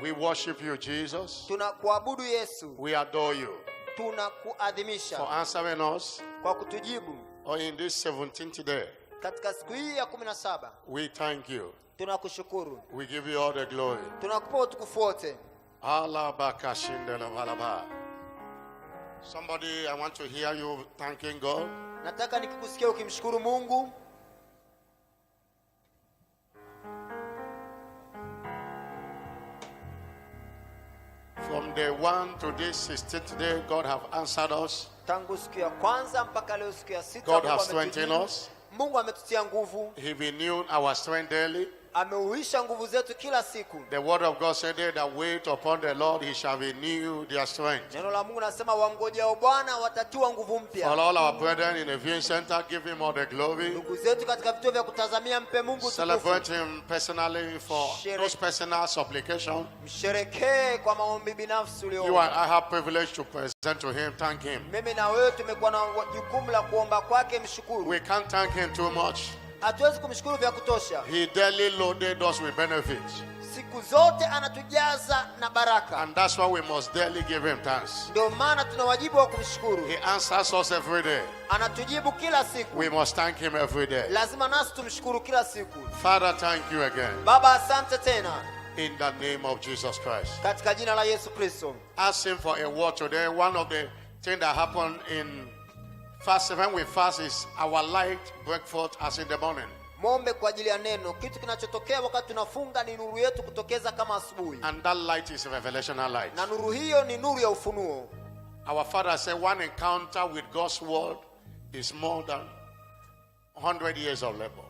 We worship you, Jesus. Tunakuabudu Yesu. We adore you Tunakuadhimisha for answering us kwa kutujibu in this 17th day. katika siku hii ya 17. We thank you. Tunakushukuru. We give you all the glory. Tunakupa utukufu wote. Somebody, I want to hear you thanking God. Nataka nikikusikia ukimshukuru Mungu. From day 1 to this 16th day, God have answered us. Tangu siku ya kwanza mpaka leo siku ya 6, God has strengthened us. Mungu ametutia nguvu. He renewed our strength daily. Ameuisha nguvu zetu kila siku. The word of God said that wait upon the Lord, he shall renew their strength. Neno la Mungu nasema wangojao Bwana watatiwa nguvu mpya. For all our brethren in the viewing center, give him all the glory. Ndugu zetu katika vituo vya kutazamia, mpe Mungu tukufu. Celebrate him personally for those personal supplications. Msherekee kwa maombi binafsi You uliomba. and I have privilege to present to him, thank him. Mimi na wewe tumekuwa na jukumu la kuomba kwake, mshukuru. We can't thank him too much. Hatuwezi kumshukuru vya kutosha. He daily loaded us with benefits. Siku zote anatujaza na baraka. And that's why we must daily give him thanks. Ndio maana tuna wajibu wa kumshukuru. He answers us every day. Anatujibu kila siku. We must thank him every day. Lazima nasi tumshukuru kila siku. Father, thank you again. Baba, asante tena. In the name of Jesus Christ. Katika jina la Yesu Kristo. Ask him for a word today. One of the things that happened in fast, when we fast, is our light breakfast as in the morning. Muombe kwa ajili ya neno. Kitu kinachotokea wakati tunafunga ni nuru yetu kutokeza kama asubuhi. And that light is revelational light. Na nuru hiyo ni nuru ya ufunuo. Our Father said one encounter with God's word is more than 100 years of labor.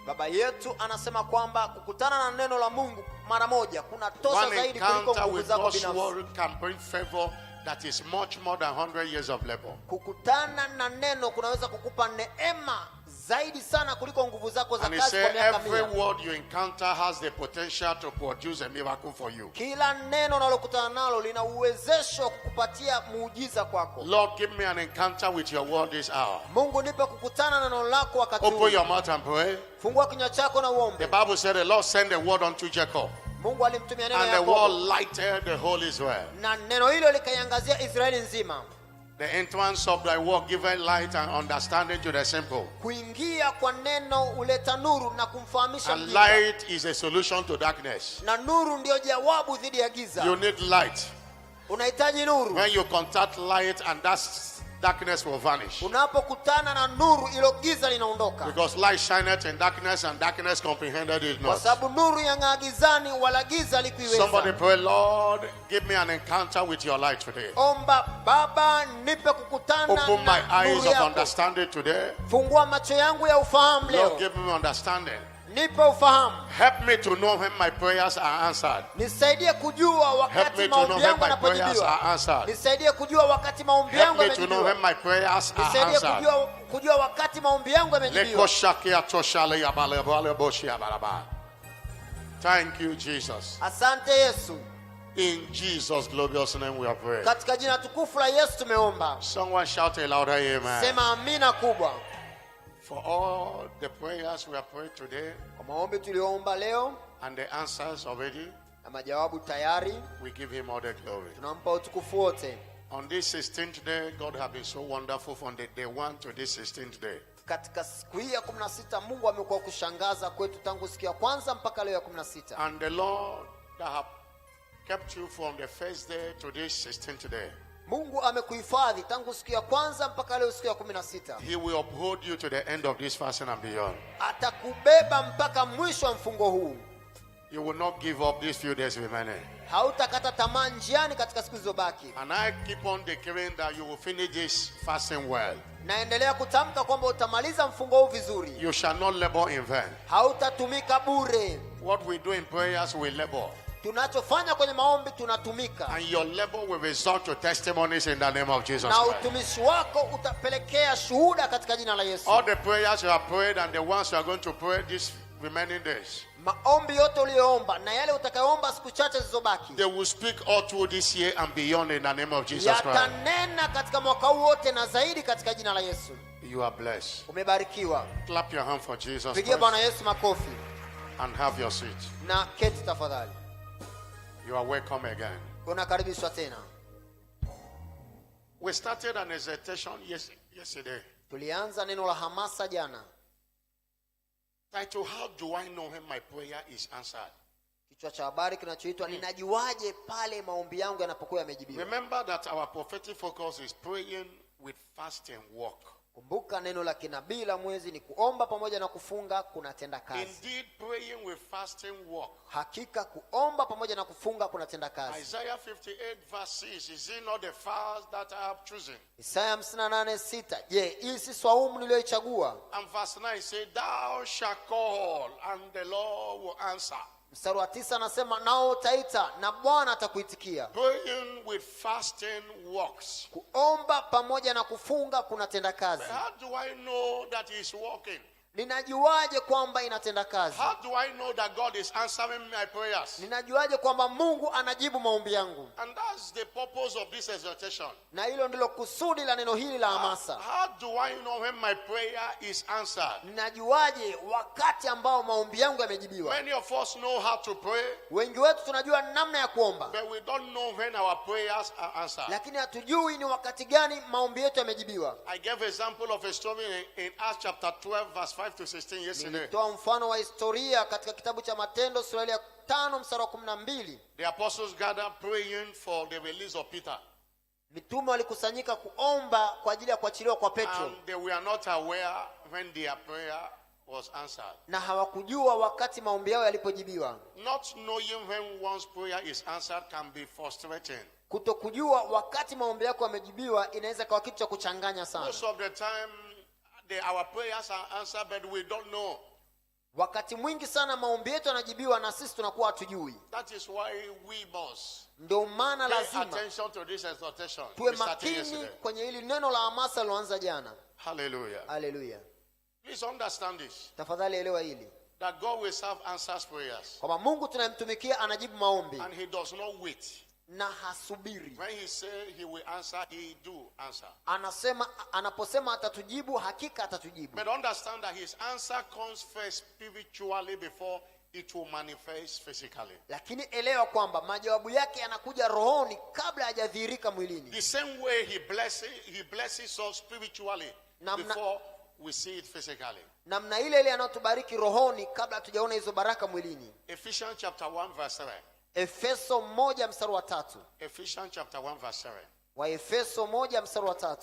Baba yetu anasema kwamba kukutana na neno la Mungu mara moja kuna tosha zaidi kuliko nguvu zako binafsi. One encounter with God's word can bring favor that is much more than 100 years of labor. Kukutana na neno kunaweza kukupa neema zaidi sana kuliko nguvu zako za kazi kwa miaka 100. Every word you encounter has the potential to produce a miracle for you. Kila neno unalokutana nalo lina uwezesho wa kukupatia muujiza kwako. Lord, give me an encounter with your word this hour. Mungu, nipe kukutana na neno lako wakati huu. Open your mouth and pray. Fungua kinywa chako na uombe. The Bible said the Lord sent the word unto Jacob. Mungu alimtumia neno and the word lighted the whole Israel. Na neno hilo likaiangazia Israeli nzima. The entrance of thy word giveth light and understanding to the simple. Kuingia kwa neno uleta nuru na kumfahamisha mjinga. And light is a solution to darkness. Na nuru ndio jawabu dhidi ya giza. You need light. Unahitaji nuru. When you contact light, and darkness will vanish. Unapokutana na nuru, ilo giza linaondoka. Because light shineth in darkness, and darkness comprehended it not. Kwa sababu nuru yang'aa gizani, wala giza likuiweza. Somebody pray, Lord, give me an encounter with your light today. Omba, Baba, nipe kukutana na open my eyes nuru of yako. Understanding today. Fungua macho yangu ya ufahamu leo. Lord, give me understanding. Nipe ufahamu. Help me to know when my prayers are answered. Nisaidie kujua wakati maombi yangu yanapojibiwa. Nisaidie kujua wakati maombi yangu yamejibiwa. Help me to know when my prayers are answered. Nisaidie kujua wakati maombi yangu yamejibiwa. Thank you, Jesus. Asante Yesu. In Jesus' glorious name we are praying. Katika jina tukufu la Yesu tumeomba. Someone shout a louder amen. Sema amina kubwa. For all the prayers we have prayed today, kwa maombi tuliyoomba leo, and the answers already, na majawabu tayari, we give him all the glory. Tunampa utukufu wote. On this 16th day, God has been so wonderful from the day 1 to this 16th day. Katika siku hii ya 16 Mungu amekuwa kushangaza kwetu tangu siku ya kwanza mpaka leo ya 16. And the Lord that have kept you from the first day to this 16th day. Mungu amekuhifadhi tangu siku ya kwanza mpaka leo siku ya 16. He will uphold you to the end of this fasting and beyond. Atakubeba mpaka mwisho wa mfungo huu. You will not give up these few days remaining. Hautakata tamaa njiani katika siku zilizobaki. And I keep on declaring that you will finish this fasting well. Naendelea kutamka kwamba utamaliza mfungo huu vizuri. You shall not labor in vain. Hautatumika bure. What we do in prayers we labor. Tunachofanya kwenye maombi tunatumika. And your labor will result to testimonies in the name of Jesus na Christ. utumishi wako utapelekea shuhuda katika jina la Yesu. All the prayers you have prayed and the ones you are going to pray these remaining days, maombi yote uliyoomba na yale utakayoomba siku chache zilizobaki, they will speak all through this year and beyond in the name of Jesus Christ. Yatanena katika mwaka huu wote na zaidi katika jina la Yesu. You are blessed. Umebarikiwa. Clap your hand for Jesus. Pigia Bwana Yesu makofi. And have your seat. Na keti tafadhali. You are welcome again. Unakaribishwa tena. We started an exhortation yesterday. Tulianza neno la hamasa jana. Title, how do I know when my prayer is answered? Kichwa cha habari kinachoitwa ninajuaje pale maombi yangu yanapokuwa yamejibiwa. Remember that our prophetic focus is praying with fasting work. Kumbuka neno la kinabii la mwezi ni kuomba pamoja na kufunga kunatenda kazi. Indeed, praying with fasting work. Hakika kuomba pamoja na kufunga kunatenda kazi. Isaiah 58 verse 6, is it not the fast that I have chosen? Isaya 58:6, je, hii si swaumu niliyoichagua? And verse 9 says, thou shalt call and the Lord will answer. Mstari wa 9 anasema nao utaita na Bwana atakuitikia. Praying with fasting works. Kuomba pamoja na kufunga kunatenda kazi. How do I know that he is working? Ninajuaje kwamba inatenda kazi? How do I know that God is answering my prayers? Ninajuaje kwamba Mungu anajibu maombi yangu? And that's the purpose of this exhortation. Na hilo ndilo kusudi la neno hili la hamasa. How do I know when my prayer is answered? Ninajuaje wakati ambao maombi yangu yamejibiwa? Many of us know how to pray. Wengi wetu tunajua namna ya kuomba, But we don't know when our prayers are answered. lakini hatujui ni wakati gani maombi yetu yamejibiwa. I gave example of a story in Acts chapter 12 verse 5 to 16 yesterday. Nilitoa mfano wa historia katika kitabu cha Matendo sura ya 5 mstari wa 12. The apostles gathered praying for the release of Peter. Mitume walikusanyika kuomba kwa ajili ya kuachiliwa kwa Petro. And they were not aware when their prayer was answered. Na hawakujua wakati maombi yao yalipojibiwa. Not knowing when one's prayer is answered can be frustrating. Kutokujua wakati maombi yako yamejibiwa inaweza kuwa kitu cha kuchanganya sana. Most of the time our prayers are answered but we don't know. Wakati mwingi sana maombi yetu yanajibiwa na sisi tunakuwa hatujui. That is why we must ndio maana pay lazima attention to this exhortation. tuwe We started makini yesterday. kwenye hili neno la hamasa liloanza jana. Hallelujah. Haleluya. Please understand this. Tafadhali elewa hili. That God will serve answers prayers. Kwamba Mungu tunayemtumikia anajibu maombi And he does not wait. na hasubiri. When he say he will answer, he do answer. Anaposema atatujibu, hakika atatujibu. But understand that his answer comes first spiritually before it will manifest physically. Lakini elewa kwamba majawabu yake yanakuja rohoni kabla hajadhihirika mwilini. The same way he blesses us spiritually before we see it physically. Namna ile ile anayotubariki rohoni kabla hatujaona hizo baraka mwilini. Ephesians chapter 1 verse 7. Efeso 1 mstari wa 3. Ephesians chapter 1 verse 7. Wa Efeso 1 mstari wa 3.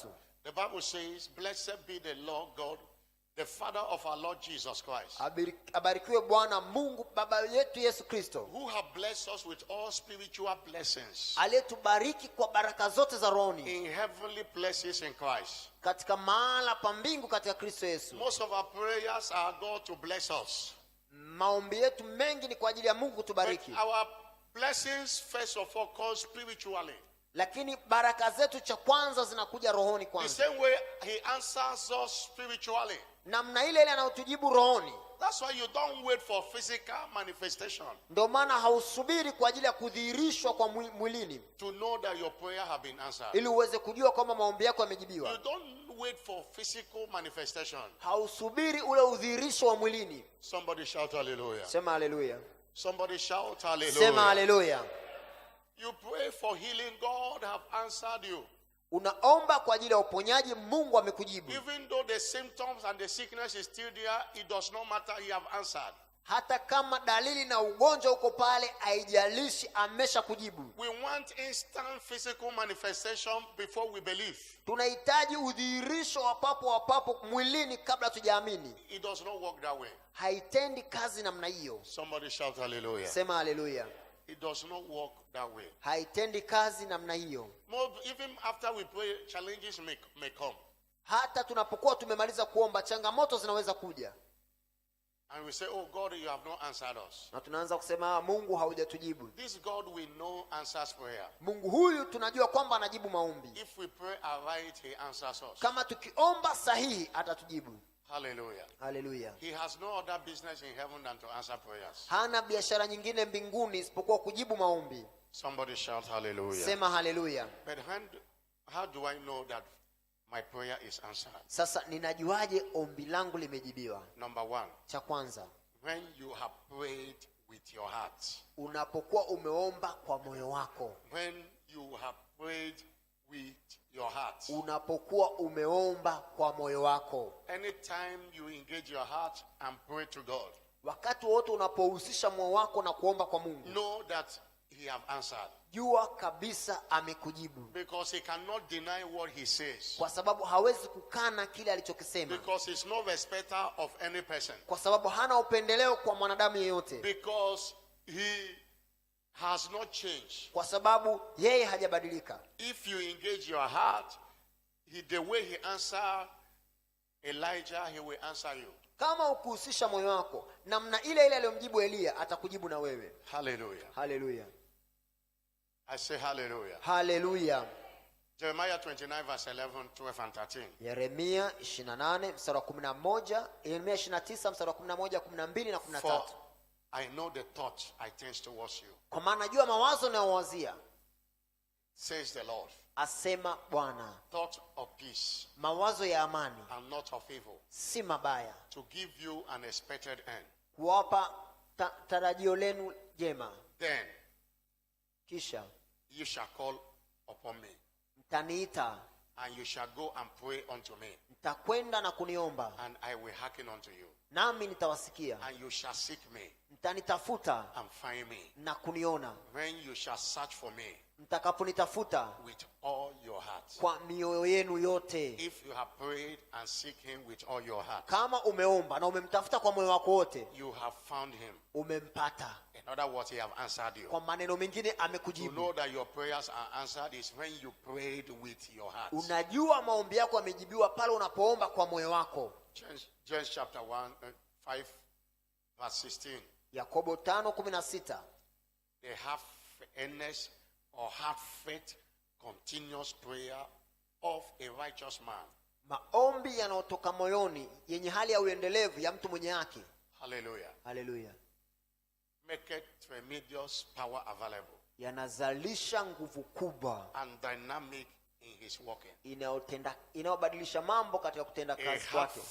The Bible says, blessed be the Lord God, the Father of our Lord Jesus Christ, Abarikiwe Bwana Mungu Baba yetu Yesu Kristo, who have blessed us with all spiritual blessings aliyetubariki kwa baraka zote za rohoni in heavenly places in Christ. katika mahala pa mbingu katika Kristo Yesu. Most of our prayers are God to bless us. Maombi yetu mengi ni kwa ajili ya Mungu But tubariki. our blessings first of all come spiritually. Lakini baraka zetu cha kwanza zinakuja rohoni The kwanza. same way he answers us spiritually. Namna ile ile anayotujibu rohoni. That's why you don't wait for physical manifestation Ndio maana hausubiri kwa ajili ya kudhihirishwa kwa mwilini to know that your prayer have been answered. ili uweze kujua kwamba maombi yako yamejibiwa. You don't wait for physical manifestation. Hausubiri ule udhihirisho wa mwilini. Somebody shout hallelujah. Sema haleluya. Somebody shout hallelujah. Sema haleluya. You pray for healing, God have answered you. Unaomba kwa ajili ya uponyaji, Mungu amekujibu. Even though the symptoms and the sickness is still there, it does not matter, he have answered. Hata kama dalili na ugonjwa uko pale, haijalishi, ameshakujibu. We want instant physical manifestation before we believe. Tunahitaji udhihirisho wa papo mwilini kabla tujaamini. It does not work that way. Haitendi kazi namna hiyo. Somebody shout hallelujah. Sema haleluya. It does not work that way. Haitendi kazi namna hiyo. Even after we pray, challenges may come. Hata tunapokuwa tumemaliza kuomba, changamoto zinaweza kuja. And we say, oh God, you have not answered us. Na tunaanza kusema Mungu haujatujibu. This God we know answers prayer. Mungu huyu tunajua kwamba anajibu maombi. If we pray right, he answers us. Kama tukiomba sahihi atatujibu. Hallelujah. Hallelujah. He has no other business in heaven than to answer prayers. Hana biashara nyingine mbinguni isipokuwa kujibu maombi. Somebody shout hallelujah. Sema hallelujah. But how do I know that my prayer is answered? Sasa ninajuaje ombi langu limejibiwa? Number one, Cha kwanza, when you have prayed with your heart. Unapokuwa umeomba kwa moyo wako. When you have prayed with your heart. Unapokuwa umeomba kwa moyo wako. Anytime you engage your heart and pray to God, wakati wote unapohusisha moyo wako na kuomba kwa Mungu, know that he have answered. Jua kabisa amekujibu. Because he cannot deny what he says. Kwa sababu hawezi kukana kile alichokisema. Because he's no respecter of any person. Kwa sababu hana upendeleo kwa mwanadamu yeyote. Because he has not changed. Kwa sababu yeye hajabadilika. If you engage your heart, the way he answered Elijah, he will answer you. Kama ukuhusisha moyo wako, namna ile ile aliyomjibu Elia atakujibu na wewe. Hallelujah. Hallelujah. I say hallelujah. Hallelujah. Jeremiah 29 verse 11, 12 and 13. Yeremia 28 mstari wa 11, Yeremia 29 mstari wa 11, 12 na 13. For I know the thought I think towards you, kwa maana najua mawazo ninayowazia, says the Lord. Asema Bwana. Thought of peace. Mawazo ya amani. And not of evil. Si mabaya. To give you an expected end. Kuwapa tarajio lenu jema. Then kisha you shall call upon me. Mtaniita. And you shall go and pray unto me. Mtakwenda na kuniomba. And I will hearken unto you. Nami nitawasikia. And you shall seek me. Mtanitafuta. And find me. Na kuniona. When you shall search for me. Mtakaponitafuta. With all your heart. Kwa mioyo yenu yote. If you have prayed and seek him with all your heart. Kama umeomba na umemtafuta kwa moyo wako wote. You have found him. Umempata. In other words, he have answered you. Kwa maneno mengine amekujibu. To know that your prayers are answered is when you prayed with your heart. Unajua maombi yako yamejibiwa pale unapoomba kwa moyo wako. James chapter 5 verse 16. Yakobo 5:16. They have earnest or heartfelt continuous prayer of a righteous man. Maombi yanayotoka moyoni yenye hali ya uendelevu ya mtu mwenye haki. Hallelujah. Hallelujah. Make it tremendous power available. Yanazalisha nguvu kubwa and dynamic in his working. Inayobadilisha mambo katika kutenda kazi kwake.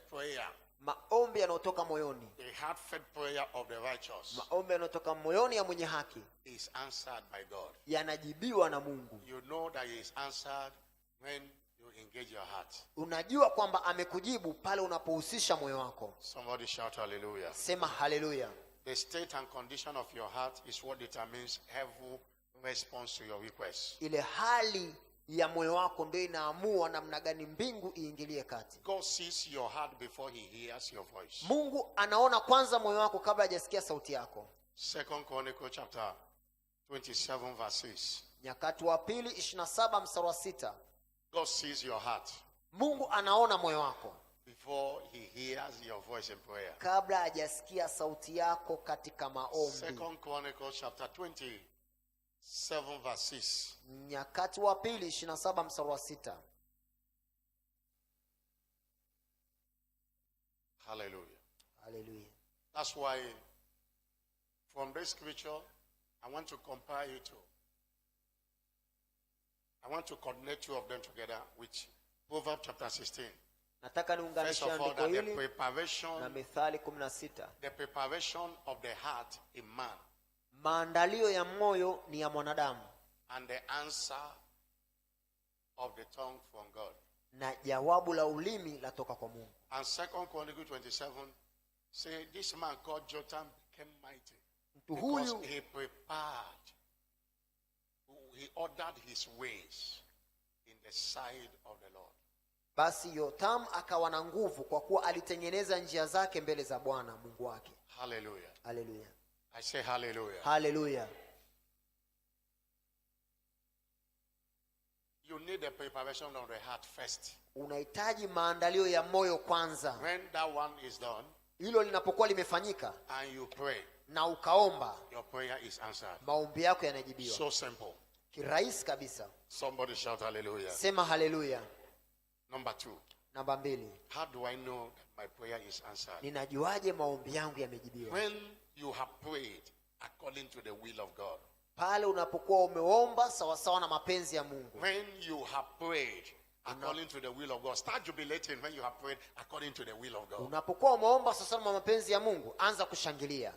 Prayer. Maombi yanayotoka moyoni. The heartfelt prayer of the righteous. Maombi yanayotoka moyoni ya mwenye haki. Is answered by God. Yanajibiwa na Mungu. You know that he is answered when you engage your heart. Unajua kwamba amekujibu pale unapohusisha moyo wako. Somebody shout hallelujah. Sema hallelujah. The state and condition of your heart is what determines heaven's response to your request. Ile hali ya moyo wako ndio inaamua namna gani mbingu iingilie kati. God sees your heart before he hears your voice. Mungu anaona kwanza moyo wako kabla hajasikia sauti yako. 2 Chronicles chapter 27 verse 6. Nyakati wa pili 27 mstari wa 6. God sees your heart. Mungu anaona moyo wako before he hears your voice in prayer. Kabla hajasikia sauti yako katika maombi. 2 Chronicles chapter 27 verse 6. Nyakati wa pili 27 mstari wa 6. Hallelujah. Hallelujah. That's why from this scripture I want to compare you to. I want to connect two of them together with Proverbs chapter 16. Nataka niunganishe andiko hili na Mithali 16. The preparation of the heart in man. Maandalio ya moyo ni ya mwanadamu. And the answer of the tongue from God. Na jawabu la ulimi latoka kwa Mungu. And 2 Chronicles 27 say this man called Jotham became mighty. Because he prepared. He ordered his ways in the sight of the Lord. Basi Yotam akawa na nguvu kwa kuwa alitengeneza njia zake mbele za Bwana Mungu wake. Hallelujah. Hallelujah. I say hallelujah. Hallelujah. You need the preparation of the heart first. Unahitaji maandalio ya moyo kwanza. When that one is done, hilo linapokuwa limefanyika, and you pray, na ukaomba, your prayer is answered. Maombi yako yanajibiwa. So simple. Kirahisi kabisa. Somebody shout hallelujah. Sema hallelujah. Number 2. Namba 2. How do I know that my prayer is answered? Ninajuaje maombi yangu yamejibiwa? When you have prayed according to the will of God. Pale unapokuwa umeomba sawa sawa na mapenzi ya Mungu. When you have prayed according to the will of God. Start jubilating when you have prayed according to the will of God. Unapokuwa umeomba sawa sawa na mapenzi ya Mungu, anza kushangilia.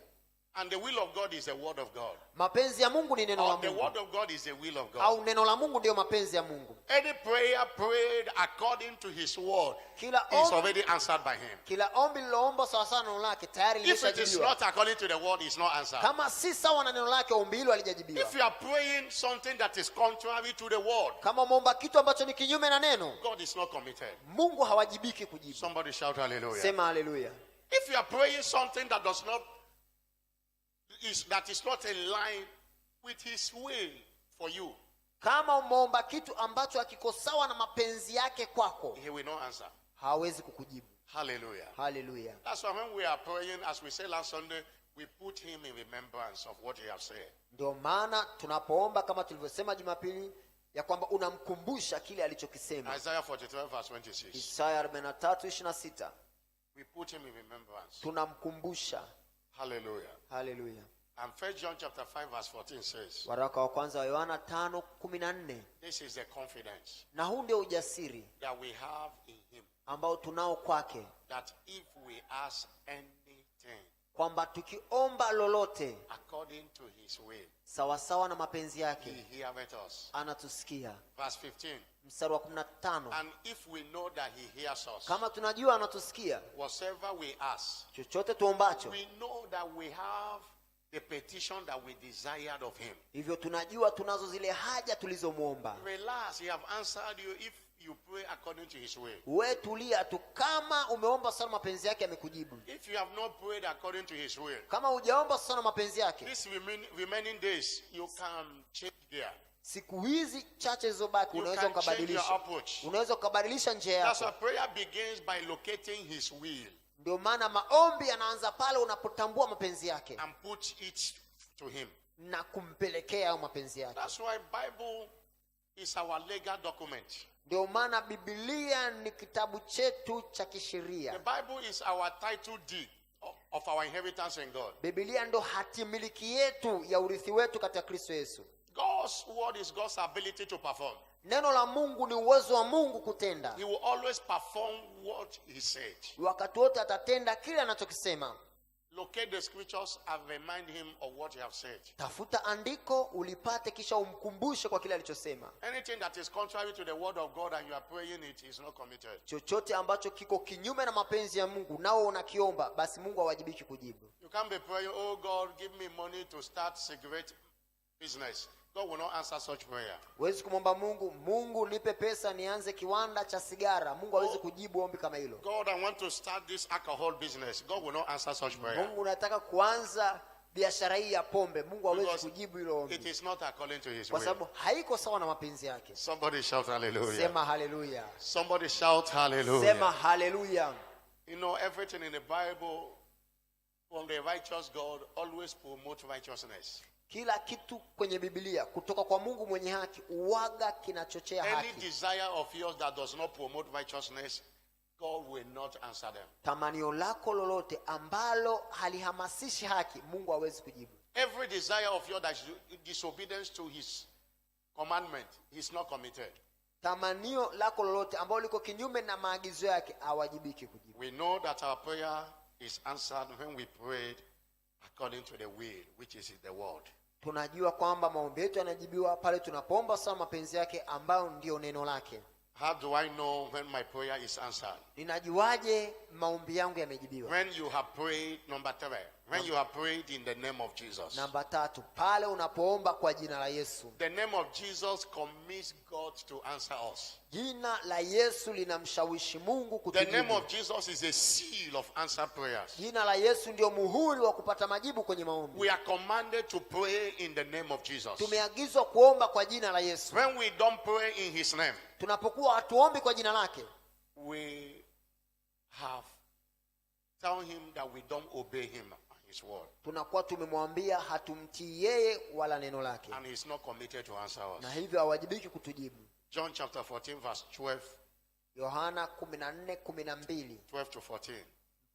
And the will of God is the word of God. Mapenzi ya Mungu ni neno la Or the Mungu. word of God is the will of God. Au neno la Mungu ndio mapenzi ya Mungu. Any prayer prayed according to his word is already answered by him. Kila ombi liloomba sawa sawa na neno lake tayari If it is limeshajibiwa. not according to the word, it's not answered. Kama si sawa na neno lake, ombi hilo halijajibiwa. If you are praying something that is contrary to the word, Kama umeomba kitu ambacho ni kinyume na neno, God is not committed. Mungu hawajibiki kujibu. Somebody shout hallelujah. Sema haleluya. If you are praying something that is not in line with his will for you, Kama umeomba kitu ambacho hakiko sawa na mapenzi yake kwako, he will not answer. hawezi kukujibu. Hallelujah. Haleluya. That's why when we are praying, as we said last Sunday, we put him in remembrance of what he has said. Ndio maana tunapoomba kama tulivyosema Jumapili ya kwamba unamkumbusha kile alichokisema. Isaiah 43 verse 26. Isaya 43:26. We put him in remembrance. Tunamkumbusha. Hallelujah. Haleluya. And 1 John chapter 5 verse 14 says, Waraka wa kwanza wa Yohana 5:14. this is the confidence Na huu ndio ujasiri that we have in him, ambao tunao kwake, that if we ask anything kwamba tukiomba lolote according to his will, sawa sawa na mapenzi he yake, heareth us. anatusikia. Verse 15. Mstari wa 15. And if we know that he hears us, Kama tunajua anatusikia, whatsoever we ask, chochote tuombacho, we know that we have the petition that we desired of him. hivyo tunajua tunazo zile haja tulizomuomba. Relax, he have answered you if you pray according to his will. Wewe tulia tu, kama umeomba sana mapenzi yake amekujibu. If you have not prayed according to his will, Kama hujaomba sana mapenzi yake, these remaining days, you can change gear. siku hizi chache zilizobaki You unaweza can change your ukabadilisha. approach. Unaweza ukabadilisha njia That's why yako. prayer begins by locating his will Ndio maana maombi yanaanza pale unapotambua mapenzi yake and put it to him. na kumpelekea hayo mapenzi yake. That's why Bible is our legal document. Ndio maana Biblia ni kitabu chetu cha kisheria. The Bible is our title deed of our inheritance in God. Biblia ndio hati miliki yetu ya urithi wetu katika Kristo Yesu. God's word is God's ability to perform. Neno la Mungu ni uwezo wa Mungu kutenda. He will always perform what he said. Wakati wote atatenda kile anachokisema. Locate the scriptures and remind him of what he has said. Tafuta andiko ulipate, kisha umkumbushe kwa kile alichosema. Anything that is contrary to the word of God and you are praying it is not committed. Chochote ambacho kiko kinyume na mapenzi ya Mungu nao unakiomba, basi Mungu hawajibiki kujibu. You can't be praying, oh God, give me money to start cigarette business. God will not answer such prayer. Huwezi kumwomba Mungu, Mungu nipe pesa nianze kiwanda cha sigara. Mungu hawezi kujibu ombi kama hilo. God, I want to start this alcohol business. God will not answer such prayer. Mungu unataka kuanza biashara hii ya pombe. Mungu hawezi kujibu hilo ombi. It is not according to his Kwa will. sababu haiko sawa na mapenzi yake. Somebody shout hallelujah. Sema haleluya. Somebody shout hallelujah. Sema haleluya. You know, everything in the Bible from the righteous God always promote righteousness. Kila kitu kwenye Biblia kutoka kwa Mungu mwenye haki uwaga kinachochea Any haki. desire of yours that does not promote righteousness, God will not answer them. Tamanio lako lolote ambalo halihamasishi haki, Mungu hawezi kujibu. Every desire of yours that is disobedience to his commandment, he's not committed. Tamanio lako lolote ambalo liko kinyume na maagizo yake hawajibiki kujibu. We know that our prayer is answered when we prayed according to the will, which is the word. Tunajua kwamba maombi yetu yanajibiwa pale tunapoomba sawa mapenzi yake ambayo ndio neno lake. How do I know when my prayer is answered? Ninajuaje maombi yangu yamejibiwa? When you have prayed, number 3, when you have prayed in the name of Jesus. Namba 3, pale unapoomba kwa jina la Yesu. The name of Jesus commits God to answer us. Jina la Yesu linamshawishi Mungu The name kutujibu. of Jesus is a seal of answered prayers. Jina la Yesu ndio muhuri wa kupata majibu kwenye maombi. We are commanded to pray in the name of Jesus. Tumeagizwa kuomba kwa jina la Yesu. When we don't pray in his name, Tunapokuwa hatuombi kwa jina lake, we have told him that we don't obey him and his word. tunakuwa tumemwambia hatumtii yeye wala neno lake, And he's not committed to answer us. na hivyo hawajibiki kutujibu. John chapter 14 verse 12 Yohana 14:12 to 14.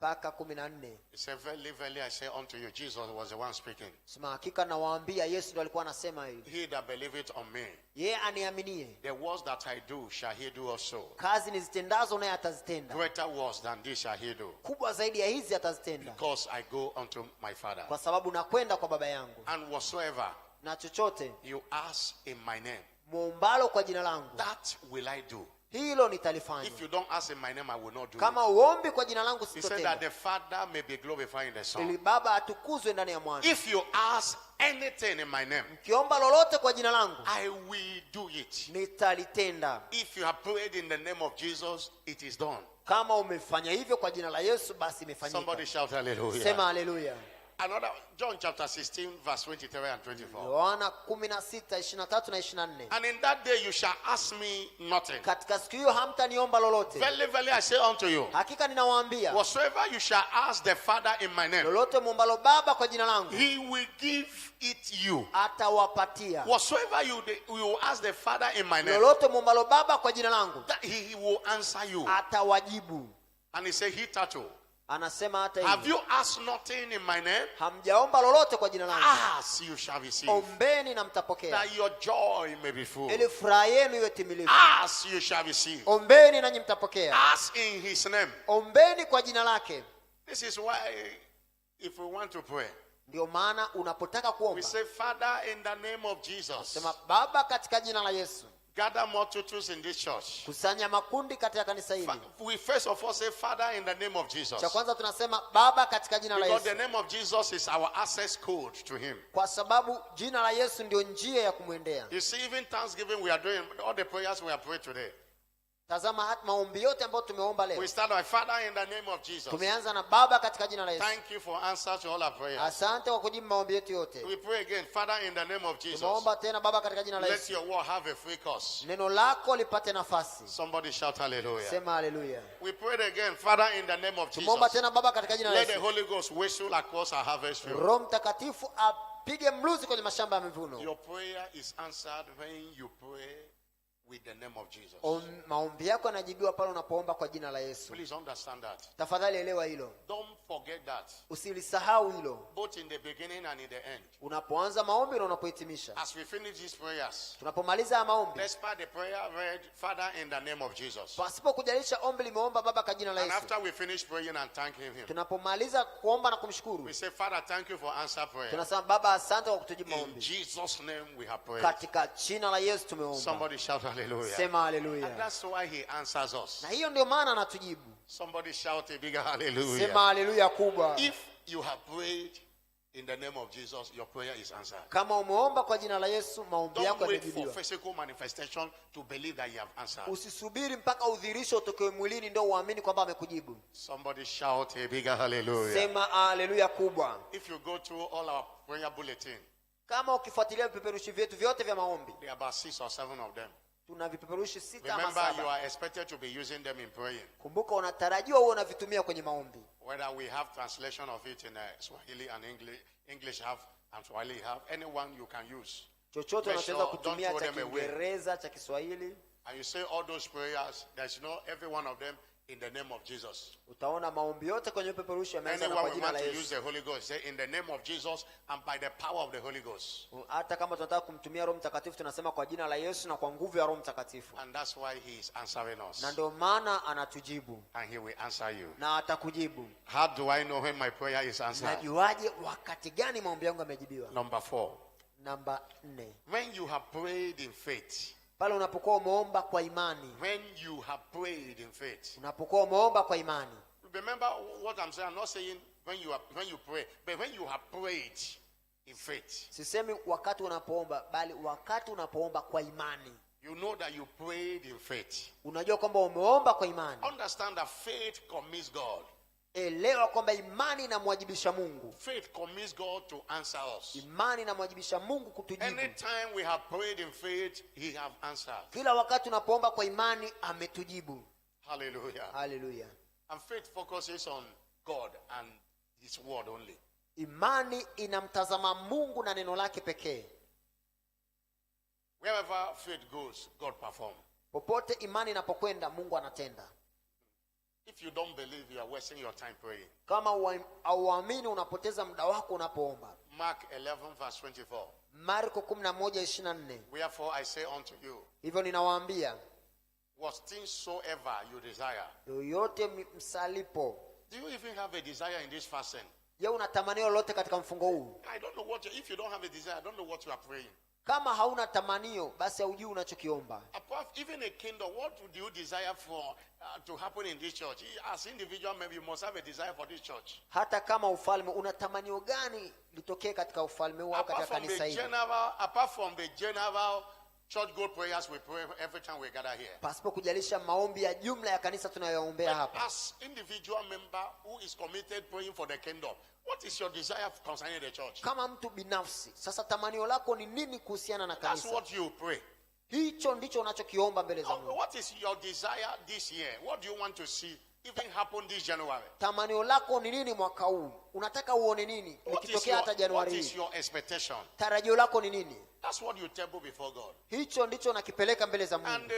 mpaka 14. He said, verily, verily, I say unto you, Jesus was the one speaking. Sema hakika nawaambia, Yesu ndiye alikuwa anasema hivi. He that believeth on me, yeye aniaminie, the works that I do shall he do also. Kazi nizitendazo naye atazitenda. Greater works than this shall he do. Kubwa zaidi ya hizi atazitenda. Because I go unto my Father. Kwa sababu nakwenda kwa Baba yangu. And whatsoever na chochote you ask in my name, muombalo kwa jina langu, that will I do. Hilo nitalifanya. If you don't ask in my name, I will not do kama it. uombi kwa jina langu He said sitotenda. that the Father may be glorified in the Son. Ili Baba atukuzwe ndani ya Mwana. If you ask anything in my name, mkiomba lolote kwa jina langu, I will do it. Nitalitenda. If you have prayed in the name of Jesus, it is done. Kama umefanya hivyo kwa jina la Yesu, basi imefanyika. Somebody shout hallelujah. Sema hallelujah. Another, John chapter 16 verse 23 and 24. Yohana 16:23 na 24. And in that day you shall ask me nothing. Katika siku hiyo hamtaniomba lolote. Verily, verily, I say unto you, hakika ninawaambia, whatsoever you shall ask the Father in my name, lolote muombalo Baba kwa jina langu, he will give it you. atawapatia. Whatsoever you ask the Father in my name, lolote muombalo Baba kwa jina langu, that he will answer you. atawajibu. And he said, hitherto, anasema hata hivi, have you asked nothing in my name? hamjaomba lolote kwa jina langu, Ask, you shall receive. ombeni na mtapokea, That your joy may be full. ili furaha yenu iwe timilifu. Ask, you shall receive. Ombeni nanyi mtapokea. Ask in his name. Ombeni kwa jina lake. This is why if we want to pray, ndio maana unapotaka we kuomba, say, Father, in the name of Jesus, sema Baba katika jina la Yesu. gather multitudes in this church. Kusanya makundi katika kanisa hili. We first of all say, Father, in the name of Jesus. Cha kwanza tunasema Baba katika jina la Because Yesu. the name of Jesus is our access code to him. Kwa sababu jina la Yesu ndio njia ya kumwendea. You see, even Thanksgiving we are doing, all the prayers we are praying today. Tazama hata maombi yote ambayo tumeomba leo. We start by Father in the name of Jesus. Tumeanza na Baba katika jina la Yesu. Thank you for answers to all our prayers. Asante kwa kujibu maombi yetu yote. We pray again, Father, in the name of Jesus. Tumeomba tena Baba katika jina la Let Yesu. your word have a free course. Neno lako lipate nafasi. Somebody shout hallelujah. Sema hallelujah. We prayed again, Father, in the name of Tumeomba Jesus. tena Baba katika jina la Let the Yesu. Holy Ghost whistle across our harvest field. Roho Mtakatifu apige mluzi kwenye mashamba ya mivuno. Your prayer is answered when you pray with the name of Jesus. Maombi yako yanajibiwa pale unapoomba kwa jina la Yesu. Please understand that. Tafadhali elewa hilo. Don't forget that. Usilisahau hilo. Both in the beginning and in the end. Unapoanza maombi na unapohitimisha. As we finish these prayers, tunapomaliza maombi, despite the prayer read, Father, in the name of Jesus. pasipo kujalisha ombi limeomba Baba kwa jina la And Yesu. after we finish praying and thanking him, tunapomaliza kuomba na kumshukuru, we say, Father, thank you for answer prayer. tunasema Baba asante kwa kutujibu In maombi. Jesus' name we have prayed. Katika jina la Yesu tumeomba. Somebody shout hallelujah. Sema And hallelujah. that's why he answers us. Na hiyo ndio maana anatujibu. Somebody shout a bigger hallelujah. Sema hallelujah kubwa. If you have prayed in the name of Jesus, your prayer is answered. Kama umeomba kwa jina la Yesu, maombi Don't yako wait for yamejibiwa. physical manifestation to believe that you have answered. Usisubiri mpaka udhihirisho utoke mwilini ndio uamini kwamba amekujibu. Somebody shout a bigger hallelujah. Sema hallelujah kubwa. If you go through all our prayer bulletin, Kama ukifuatilia vipeperushi vyetu vyote vya maombi, there are about 6 or 7 of them. tuna vipeperushi 6 ama Remember, you 7. are expected to be using them in praying. Kumbuka unatarajiwa uwe unavitumia kwenye maombi. Whether we have translation of it in Swahili and English have and Swahili have, anyone you can use. Chochote Make unachoweza sure, kutumia don't cha throw them away. Kiingereza, cha Kiswahili. And you say all those prayers, there's no every one of them in the name of Jesus. Utaona maombi yote kwenye vipeperushi yameanza na Anyone kwa we jina want la to use Yesu. the Holy Ghost, say in the name of Jesus and by the power of the Holy Ghost. Hata kama tunataka kumtumia Roho Mtakatifu tunasema kwa jina la Yesu na kwa nguvu ya Roho Mtakatifu. And that's why he is answering us. Na ndio maana anatujibu. And he will answer you. Na atakujibu. How do I know when my prayer is answered? Najuaje wakati gani maombi yangu yamejibiwa? Number 4. Namba 4. When you have prayed in faith. Pale unapokuwa umeomba kwa imani. When you have prayed in faith. Unapokuwa umeomba kwa imani. Remember what I'm saying. I'm not saying when you pray, but when you have prayed in faith. Sisemi wakati unapoomba, bali wakati unapoomba kwa imani. You know that you prayed in faith. Unajua kwamba umeomba kwa imani. Understand that faith commits God. Elewa kwamba imani inamwajibisha Mungu. Faith commits God to answer us. Imani inamwajibisha Mungu kutujibu. Anytime we have prayed in faith, he have answered. Kila wakati unapoomba kwa imani ametujibu. Hallelujah. Hallelujah. And faith focuses on God and his word only. Imani inamtazama Mungu na neno lake pekee. Wherever faith goes, God performs. Popote imani inapokwenda Mungu anatenda. If you don't believe, you are wasting your time praying. Kama hauamini unapoteza muda wako unapoomba. Mark 11 verse 24. Marko 11:24. Wherefore I say unto you, hivyo ninawaambia, what things soever you desire. yoyote msalipo. Do you even have a desire in this fasting? Je, una tamanio lolote katika mfungo huu? I don't know what if you don't have a desire, I don't know what you are praying. Kama hauna tamanio, basi haujui unachokiomba. Apart even a kingdom, what do you desire for to happen in this church? As individual, maybe you must have a desire for this church. Hata kama ufalme, una tamanio gani litokee katika ufalme huu au katika kanisa hili? Apart from the general church goal prayers we pray every time we gather here. Pasipo kujalisha maombi ya jumla ya kanisa tunayoombea hapa. As individual member who is committed praying for the kingdom, what is your desire concerning the church? Kama mtu binafsi, sasa tamanio lako ni nini kuhusiana na kanisa? That's what you pray. Hicho ndicho unachokiomba mbele za Mungu. What is your desire this year? What do you want to see even happen this January? Tamanio lako ni nini mwaka huu? Unataka uone nini likitokea hata Januari hii? What is your expectation? Tarajio lako ni nini? That's what you table before God. Hicho ndicho unakipeleka mbele za Mungu. And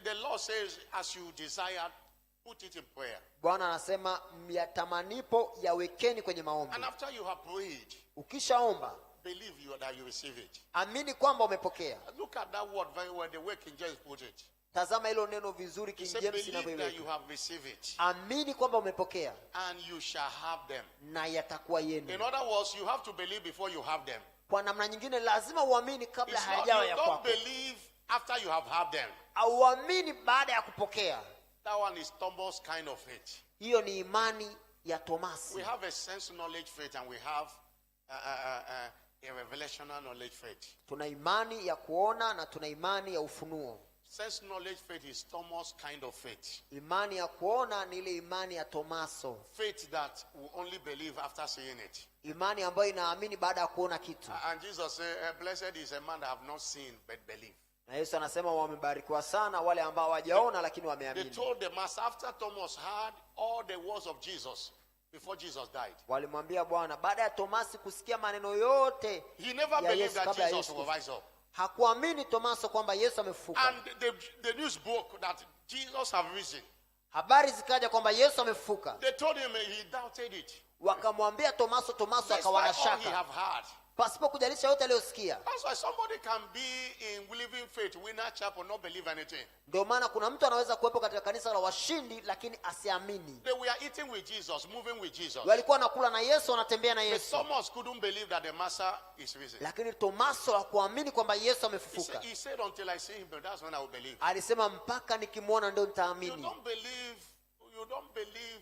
the Lord says, as you desire, put it in prayer. Bwana anasema myatamanipo yawekeni kwenye maombi. And after you have prayed, ukishaomba, believe that you receive it. Amini kwamba umepokea. Look at that word very well, the way King James put it. Tazama hilo neno vizuri King James inavyoeleza. You have received it. Amini kwamba umepokea. And you shall have them. Na yatakuwa yenu. In other words, you have to believe before you have them. Kwa namna nyingine lazima uamini kabla hayajawa ya kwako. You don't believe after you have had them. Auamini baada ya kupokea. That one is Thomas' kind of faith. Hiyo ni imani ya Tomasi. We have a sense knowledge faith and we have a revelational knowledge faith. Tuna imani ya kuona na tuna imani ya ufunuo. Sense knowledge faith is Thomas' kind of faith. Imani ya kuona ni ile imani ya Tomaso. Faith that will only believe after seeing it. Imani ambayo inaamini baada ya kuona kitu. And Jesus said, blessed is a man that have not seen but believe. Na Yesu anasema wamebarikiwa sana wale ambao hawajaona lakini wameamini. They told the master after Thomas heard all the words of Jesus before Jesus died. Walimwambia Bwana baada ya Tomasi kusikia maneno yote. He never believed that Jesus will rise up. Hakuamini Tomaso kwamba Yesu amefufuka. And the news broke that Jesus have risen. Habari zikaja kwamba Yesu amefufuka. They told him he doubted it. Wakamwambia Tomaso akawa na shaka. Pasipo kujalisha yote aliyosikia. That's why somebody can be in believing faith, winner chapel, not believe anything. Ndio maana kuna mtu anaweza kuwepo katika kanisa la washindi lakini asiamini. They were eating with Jesus, moving with Jesus. Walikuwa nakula na Yesu, wanatembea na Yesu. But Thomas couldn't believe that the master is risen. Lakini Tomaso hakuamini kwamba Yesu amefufuka. He said until I see him, but that's when I will believe. Alisema mpaka nikimwona ndio nitaamini. You don't believe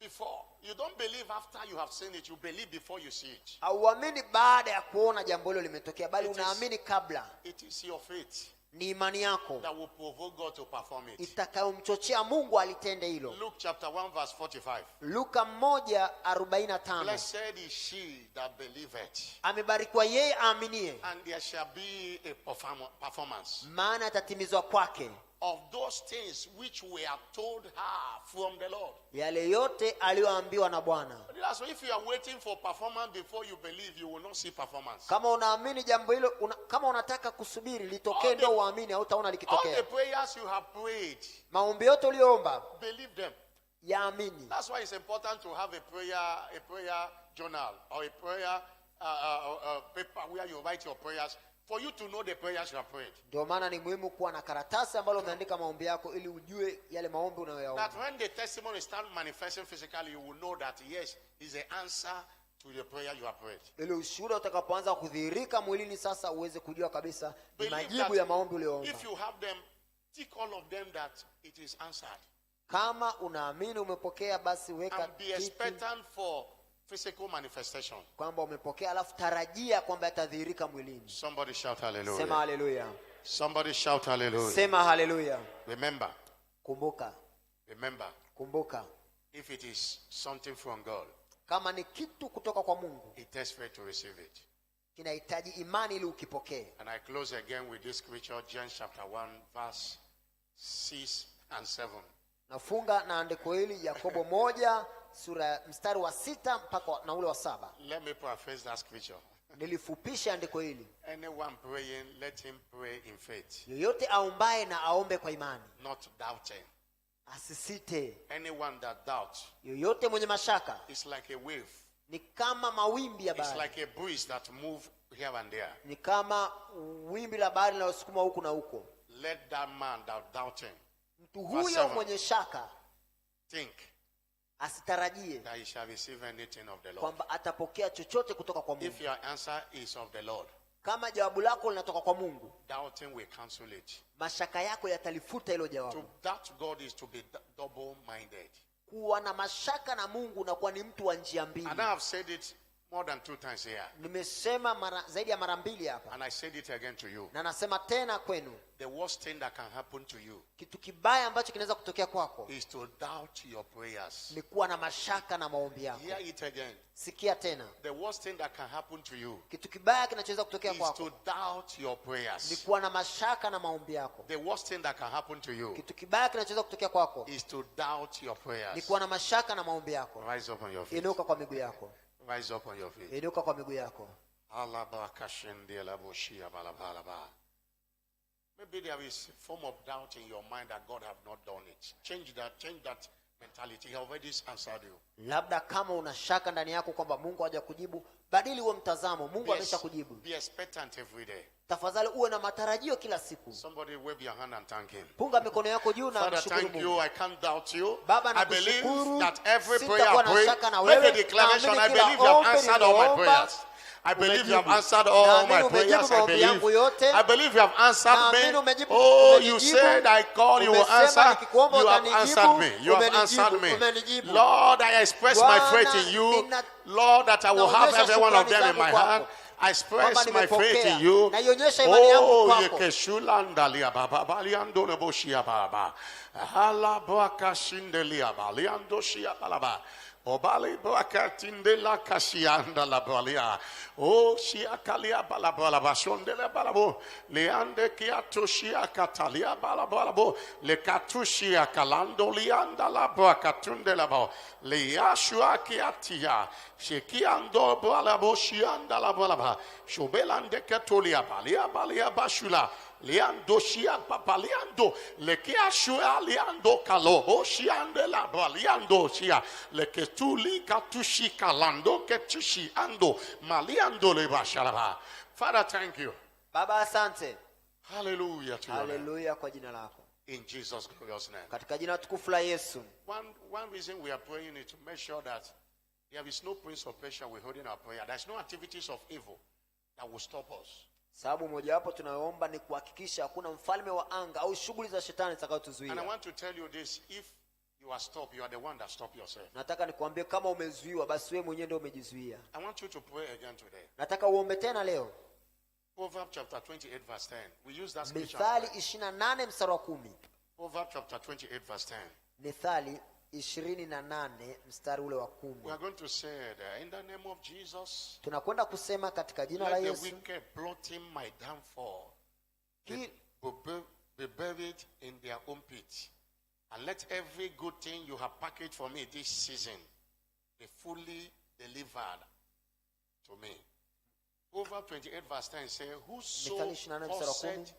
before. You don't believe after you have seen it. You believe before you see it. Hauamini baada ya kuona jambo hilo limetokea, bali unaamini kabla. It is your faith. Ni imani yako that will provoke God to perform it. Itakayomchochea Mungu alitende hilo. Luke chapter 1 verse 45. Luka 1:45. Blessed is she that believeth. Amebarikiwa yeye aaminie. And there shall be a performance. Maana atatimizwa kwake. Of those things which were told her from the Lord. Yale yote aliyoambiwa na Bwana. So if you are waiting for performance before you believe, you will not see performance. Kama unaamini jambo hilo, kama unataka kusubiri litokee ndio uamini, hautaona likitokea. All the prayers you have prayed, maombi yote uliyoomba, believe them. Yaamini. That's why it's important to have a prayer journal or a prayer paper where you write your prayers. For you to know the prayers you have prayed. Ndio maana ni muhimu kuwa na karatasi ambalo umeandika maombi yako ili ujue yale maombi unayoyaomba. That when the testimony starts manifesting physically, you will know that yes, is the answer to the prayer you have prayed. Ili ushuhuda utakapoanza kudhihirika mwilini sasa uweze kujua kabisa ni majibu ya maombi uliyoomba. If you have them, tick all of them that it is answered. Kama unaamini umepokea basi weka and be expectant for physical manifestation. Kwamba umepokea alafu tarajia kwamba yatadhihirika mwilini. Somebody shout hallelujah. Sema hallelujah. Somebody shout hallelujah. Sema hallelujah. Remember. Kumbuka. Remember. Kumbuka. If it is something from God. Kama ni kitu kutoka kwa Mungu. It takes faith to receive it. Kinahitaji imani ili ukipokee. And I close again with this scripture, James chapter 1 verse 6 and 7. Nafunga na andiko hili Yakobo 1 sura mstari wa 6 mpaka na ule wa 7. Let me paraphrase that scripture. Nilifupisha andiko hili. Anyone praying, let him pray in faith. Yoyote aombaye na aombe kwa imani. Not doubting. Asisite. Anyone that doubts. Yoyote mwenye mashaka. It's like a wave. Ni kama mawimbi ya bahari. It's like a breeze that move here and there. Ni kama wimbi la bahari linalosukuma huku na huko. Let that man that doubting. Mtu huyo mwenye shaka. Think. Asitarajie. That he shall receive anything of the Lord. Kwamba atapokea chochote kutoka kwa Mungu. If your answer is of the Lord. Kama jawabu lako linatoka kwa Mungu. Doubting will cancel it. Mashaka yako yatalifuta hilo jawabu. To doubt God is to be double-minded. Kuwa na mashaka na Mungu na kuwa ni mtu wa njia mbili. And I have said it more than 2 times here. Nimesema zaidi ya mara 2 hapa. And I said it again to you. Na nasema tena kwenu. The worst thing that can happen to you. Kitu kibaya ambacho kinaweza kutokea kwako. Is to doubt your prayers. Ni kuwa na mashaka na maombi yako. Hear it again. Sikia tena. The worst thing that can happen to you. Kitu kibaya kinachoweza kutokea kwako. Is to doubt your prayers. Ni kuwa na mashaka na maombi yako. The worst thing that can happen to you. Kitu kibaya kinachoweza kutokea kwako. Is to doubt your prayers. Ni kuwa na mashaka na maombi yako. Rise up on your feet. Inuka kwa miguu yako. Rise up on your feet. Inuka kwa miguu yako. Maybe there is a form of doubt in your mind that God have not done it. Change that mentality. He already answered you. Labda kama una shaka ndani yako kwamba Mungu hajakujibu, badili huo mtazamo. Mungu ameshakujibu. Be expectant every day. Tafadhali uwe na matarajio kila siku. Somebody wave your hand and thank him. Punga mikono yako juu na Father, mshukuru Mungu. thank you. I can't doubt you. Baba, I believe nakushukuru. that every prayer I pray, make a declaration. I believe you have answered all my prayers. I believe you have answered all my prayers. I believe you have answered me. Oh, you said I call, you will answer. You have answered me. You have answered me. Lord, I express my faith in you. Lord, that I will have every one of them in my heart. I express my faith in you. Oh, yekeshulandalia baba baliando neboshia baba. Hala boaka shindelia baliando shia balaba. Obali boakatinde la kashianda la balia. Oh, shia kalia balabala bashondele balabo. Leande kiatushia katalia balabalabo. Le katushia kalando lianda la boakatunde la bo. Le yashua kiatia. Shekiando balabo shianda la balaba. Shobelande katolia balia bashula. Liando shia papaliando lekia shua liando kalo shiande la baliando shia leketuli katushi kalando ketushi ando maliando le bashalaba. Father, thank you. Baba, asante. Hallelujah to you. Hallelujah kwa jina lako. In Jesus' glorious name. Katika jina tukufu la Yesu. One reason we are praying is to make sure that there is no prince of Persia withholding our prayer. There's no activities of evil that will stop us. Sababu mojawapo tunayoomba ni kuhakikisha hakuna mfalme wa anga au shughuli za shetani zitakazotuzuia. And I want to tell you this, if you are stopped, you are the one that stopped yourself. Nataka nikwambie kama umezuiwa basi wewe mwenyewe ndio umejizuia. I want you to pray again today. Nataka uombe tena leo. Proverbs chapter 28 verse 10. We use that scripture. Mithali 28 mstari wa 10. Proverbs chapter 28 verse 10. Mithali 28 mstari ule wa 10. We are going to say that in the name of Jesus. Tunakwenda kusema katika jina la Yesu. Let the wicked plotting my downfall be buried in their own pit. And let every good thing you have packaged for me this season be fully delivered to me. Proverbs 28 verse 10 says, whoso causeth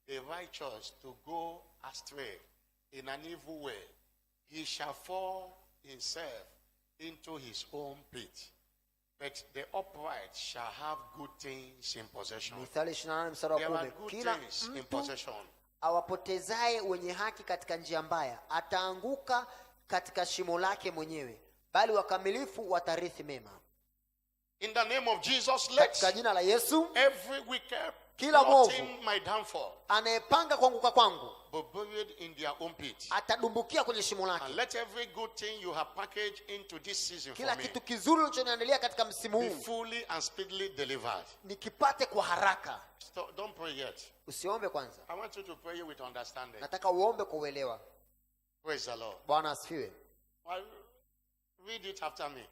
the righteous to go astray in an evil way, he shall fall himself into his own pit. But the upright shall have good things in possession. Mithali 28 mstari wa 10. Kila mtu awapotezaye wenye haki katika njia mbaya ataanguka katika shimo lake mwenyewe, bali wakamilifu watarithi mema. In the name of Jesus, katika jina la Yesu, every wicked kila mwovu my downfall anayepanga kuanguka kwangu be buried in their own pit. Atadumbukia kwenye shimo lake. And let every good thing you have packaged into this season kila for me, kitu kizuri ulichoniandalia katika msimu huu, be fully and speedily delivered. Nikipate kwa haraka. Don't pray yet. Usiombe kwanza. I want you to pray with understanding. Nataka uombe kwa uelewa. Praise the Lord. Bwana asifiwe. Read it after me.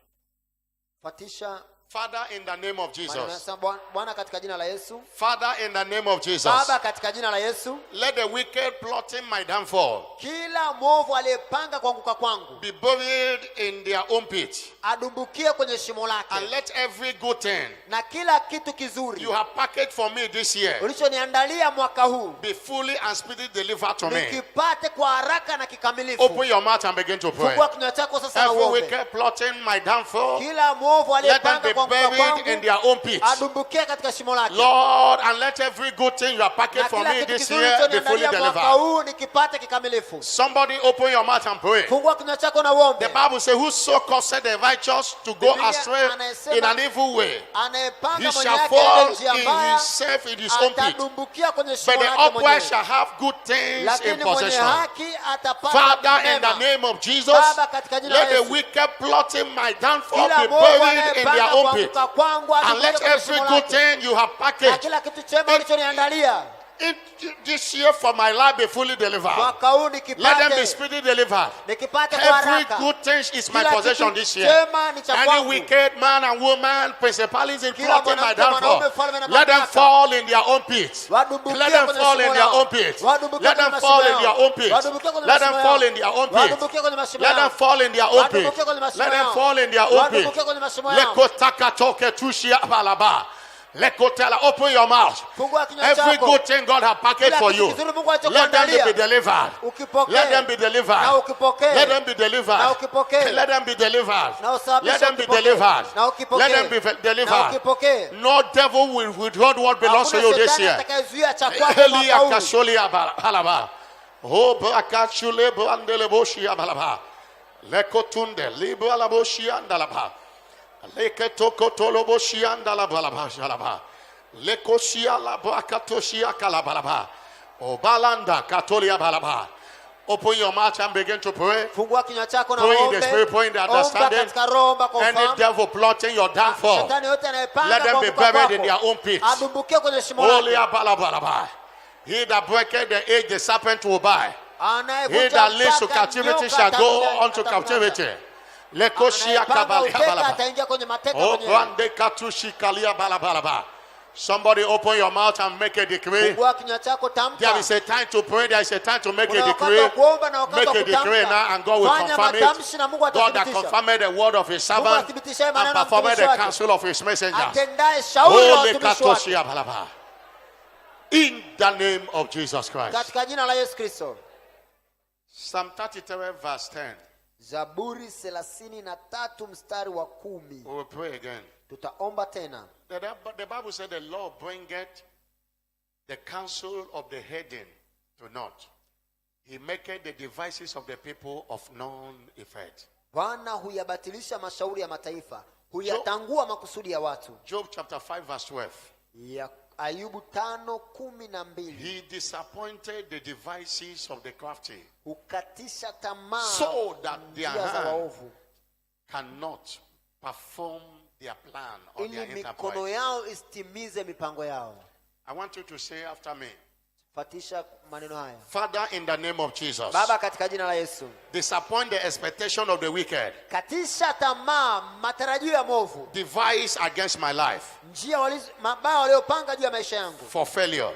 Father, in the name of Jesus. Bwana katika jina la Yesu. Father, in the name of Jesus. Baba katika jina la Yesu. Let the wicked plotting my downfall, kila mwovu aliyepanga kuanguka kwangu, be buried in their own pit. Adumbukie kwenye shimo lake. And let every good thing na kila kitu kizuri you have packaged for me this year ulichoniandalia mwaka huu be fully and speedily delivered to me. Nikipate kwa haraka na kikamilifu. Open your mouth and begin to pray. Fungua kinywa chako sasa na every uombe. wicked plotting my downfall, kila mwovu aliyepanga kuanguka kwangu, buried in their own pit. Adumbukie katika shimo lake. Lord, and let every good thing you have packaged for me this year be fully delivered. Somebody open your mouth and pray. The Bible says, whoso caused the righteous to go astray in an evil way, he shall fall in himself in his own pit. But the upright shall have good things in possession. Father, in the name of Jesus, let the wicked plotting my downfall be buried in their own pit. And let every good thing you have packaged in this year for my life be fully delivered. Let them be speedily delivered. Every good thing is my possession this year. Any wicked man and woman, principalities in plotting my downfall, let them fall in their own pit. Let them fall in their own pit. Let them fall in their own pit. Let them fall in their own pit. Let them fall in their own pit. Let them fall in their own pit. Open your mouth. Every good thing God has packaged for you, let them be delivered. Let them be delivered. Let them be delivered. Let them be delivered. Let them be delivered. Let them be delivered. No devil will withhold what belongs to you this year. Leke toko tolobo shianda la balaba shalaba. Leko shia la bakatoshia kalabalaba. Obalanda katolia balaba. Open your mouth and begin to pray. Pray in the spirit, pray in the understanding. Any devil plotting your downfall, let them be buried in their own pits. Olia balabalaba. He that breaketh the edge, the serpent will buy. He that leads to captivity shall go unto captivity. Somebody open your mouth and make a decree. There is a time to pray, there is a time to make a decree. Make a decree now and God will confirm it. God that confirmed the word of his servant and performed the counsel of his messenger. In the name of Jesus Christ. Psalm 33 verse 10. Zaburi 33 mstari wa 10. We will pray again. Tutaomba tena. The Bible said the Lord bringeth the counsel of the heathen to naught. He maketh the devices of the people of none effect. Bwana huyabatilisha mashauri ya mataifa, huyatangua makusudi ya watu. Job chapter 5 verse 12. Ya Ayubu 5:12. He disappointed the devices of the crafty, ukatisha tamaa, so that their hand cannot perform their plan or their enterprise. Yao istimize mipango yao. I want you to say after me. Fatisha maneno haya. Father, in the name of Jesus, Baba katika jina la Yesu, disappoint the expectation of the wicked, katisha tamaa matarajio ya mwovu, devise against my life, njia mabaya waliopanga juu ya maisha yangu, for failure.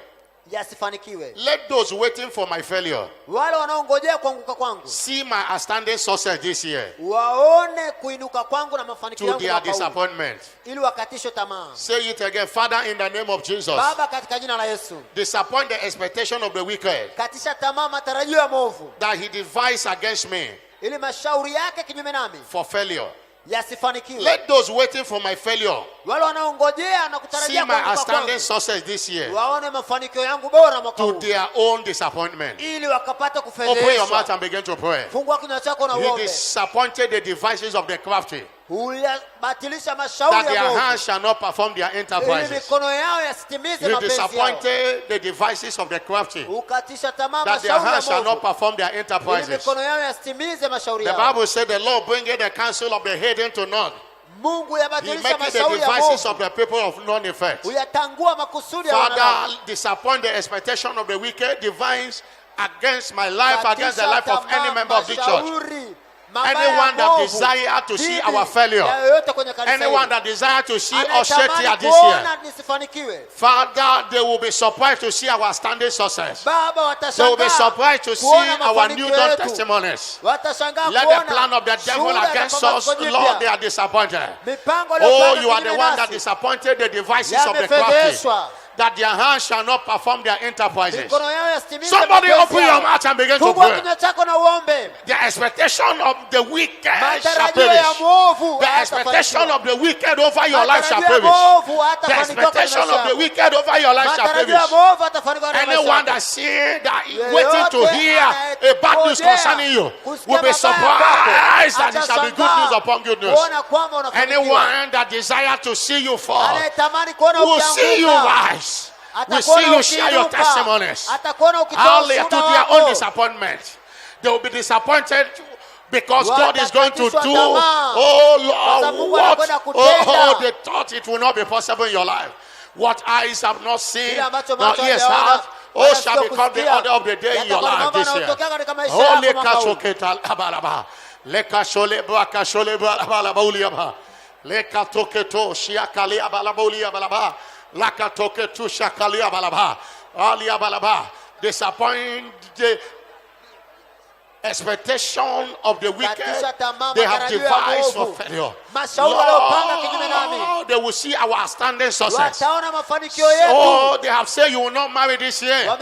Yasifanikiwe. Let those waiting for my failure, wale wanaongojea kuanguka kwangu, see my outstanding success this year, waone kuinuka kwangu na mafanikio yangu, to their disappointment, ili wakatishwe tamaa. Say it again. Father, in the name of Jesus, Baba katika jina la Yesu, disappoint the expectation of the wicked, katisha tamaa matarajio ya mwovu, that he devised against me, ili mashauri yake kinyume nami, for failure. Yasifanikiwe. Let those waiting for my failure, wale wanaongojea na kutarajia see my outstanding success this year, waone mafanikio yangu bora mwaka huu, to their own disappointment. ili wakapata kufedheshwa. Open your mouth and begin to pray. Fungua kinywa chako na uombe. He disappointed the devices of the crafty, huyabatilisha mashauri that ya their Mungu, hands shall not perform their ili enterprises. mikono yao yasitimize He mapenzi yao. disappointed the devices of the crafty, ukatisha tamaa that their mashauri ya hands shall not Mungu, perform their ili enterprises. mikono yao yasitimize mashauri The yao. Bible said the Lord bringeth the counsel of the heathen to naught. Mungu He yabatilisha maketh the mashauri ya devices Mungu, of the people of none effect. huyatangua makusudi ya Father, wanadamu. disappoint the expectation of the wicked, devise against my life, against the life of any member of this church. Anyone that desire to see our failure, anyone that desire to see us shed here this year, Father, they will be surprised to see our standing success. They will be surprised to see our new dawn testimonies. Let the plan of the devil against us, Lord, they are disappointed. Oh, you are the one that disappointed the devices of the crafty, that their hands shall not perform their enterprises. Somebody open your mouth and begin to pray. The expectation of the wicked shall perish. The expectation of the wicked over your life shall perish. The expectation of the wicked over your life shall perish. Anyone that sees that is waiting to hear a bad news concerning you will be surprised that it shall be good news upon good news. Anyone that desires to see you fall will see you rise. We see you share your testimonies. Hallelujah, to their own disappointment. They will be disappointed because God is going to do, oh Lord, what they thought it will not be possible in your life. What eyes have not seen, nor ears heard, oh, shall become the order of the day in your life this year. Oh, disappoint the expectation of the wicked. They have devised for failure. Lord, they will see our standing success. Oh, they have said you will not marry this year. They are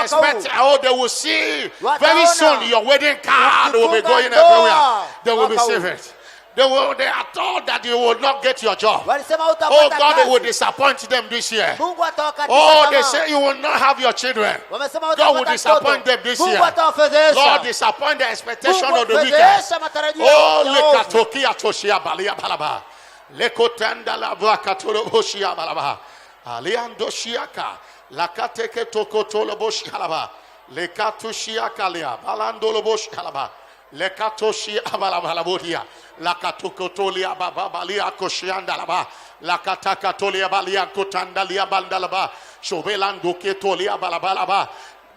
expecting, oh, they will see very soon your wedding card will be going everywhere. They will receive it. They are told that you will not get your job. Oh, God will disappoint them this year. Oh, they say you will not have your children. God will disappoint them this year. Lord, disappoint the expectation of the wicked. Oh, lekatokia toshia balia balaba. Lekotenda la brakatolo boshia balaba. Aliando shiaka. Lakateke tokotolo boshialaba. Lekatushia kalia. Balandolo boshialaba. Lekatoshi abalabalabodia. Lakatukotolia babalia koshiandalaba. Lakatakatolia balia kotandalia bandalaba. Shobelango ketolia balabalaba.